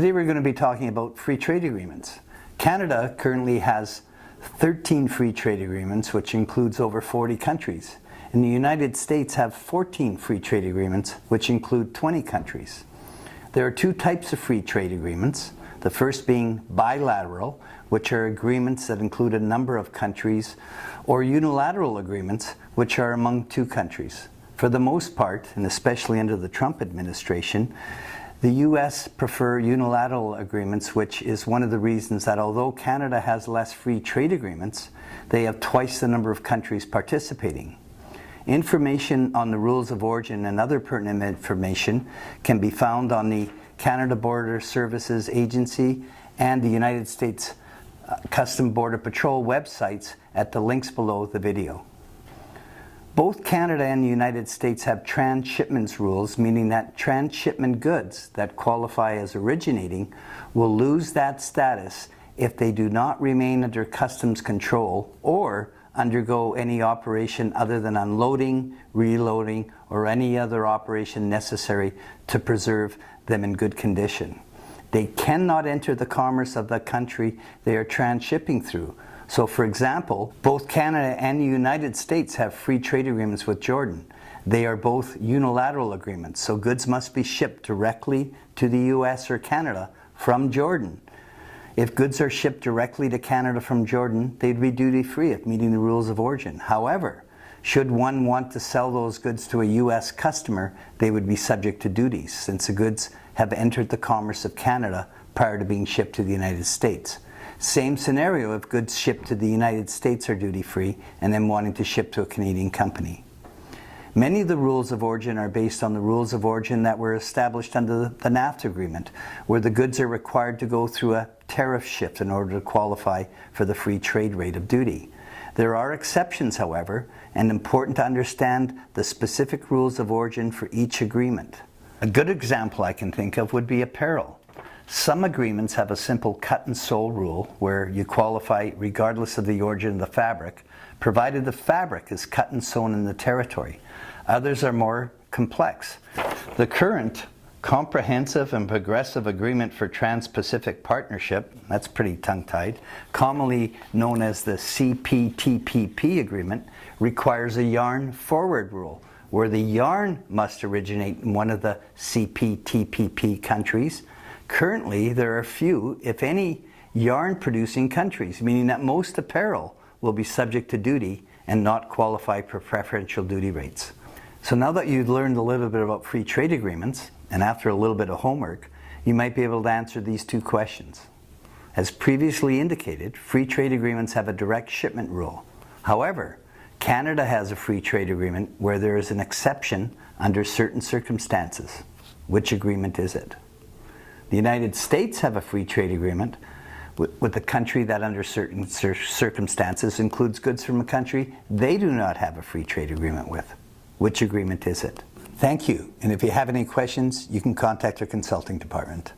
Today we're going to be talking about free trade agreements. Canada currently has 13 free trade agreements, which includes over 40 countries. And the United States have 14 free trade agreements, which include 20 countries. There are two types of free trade agreements. The first being bilateral, which are agreements that include a number of countries, or unilateral agreements, which are among two countries. For the most part, and especially under the Trump administration, the US prefer unilateral agreements, which is one of the reasons that although Canada has less free trade agreements, they have twice the number of countries participating. Information on the rules of origin and other pertinent information can be found on the Canada Border Services Agency and the United States Customs Border Patrol websites at the links below the video. Both Canada and the United States have transshipment rules, meaning that transshipment goods that qualify as originating will lose that status if they do not remain under customs control or undergo any operation other than unloading, reloading, or any other operation necessary to preserve them in good condition. They cannot enter the commerce of the country they are transshipping through. So for example, both Canada and the United States have free trade agreements with Jordan. They are both unilateral agreements, so goods must be shipped directly to the US or Canada from Jordan. If goods are shipped directly to Canada from Jordan, they'd be duty-free if meeting the rules of origin. However, should one want to sell those goods to a US customer, they would be subject to duties, since the goods have entered the commerce of Canada prior to being shipped to the United States. Same scenario if goods shipped to the United States are duty-free and then wanting to ship to a Canadian company. Many of the rules of origin are based on the rules of origin that were established under the NAFTA agreement, where the goods are required to go through a tariff shift in order to qualify for the free trade rate of duty. There are exceptions, however, and important to understand the specific rules of origin for each agreement. A good example I can think of would be apparel. Some agreements have a simple cut and sew rule where you qualify regardless of the origin of the fabric, provided the fabric is cut and sewn in the territory. Others are more complex. The current Comprehensive and Progressive Agreement for Trans-Pacific Partnership, that's pretty tongue-tied, commonly known as the CPTPP agreement, requires a yarn forward rule, where the yarn must originate in one of the CPTPP countries. Currently, there are few, if any, yarn-producing countries, meaning that most apparel will be subject to duty and not qualify for preferential duty rates. So now that you've learned a little bit about free trade agreements, and after a little bit of homework, you might be able to answer these two questions. As previously indicated, free trade agreements have a direct shipment rule. However, Canada has a free trade agreement where there is an exception under certain circumstances. Which agreement is it? The United States have a free trade agreement with a country that under certain circumstances includes goods from a country they do not have a free trade agreement with. Which agreement is it? Thank you, and if you have any questions, you can contact our consulting department.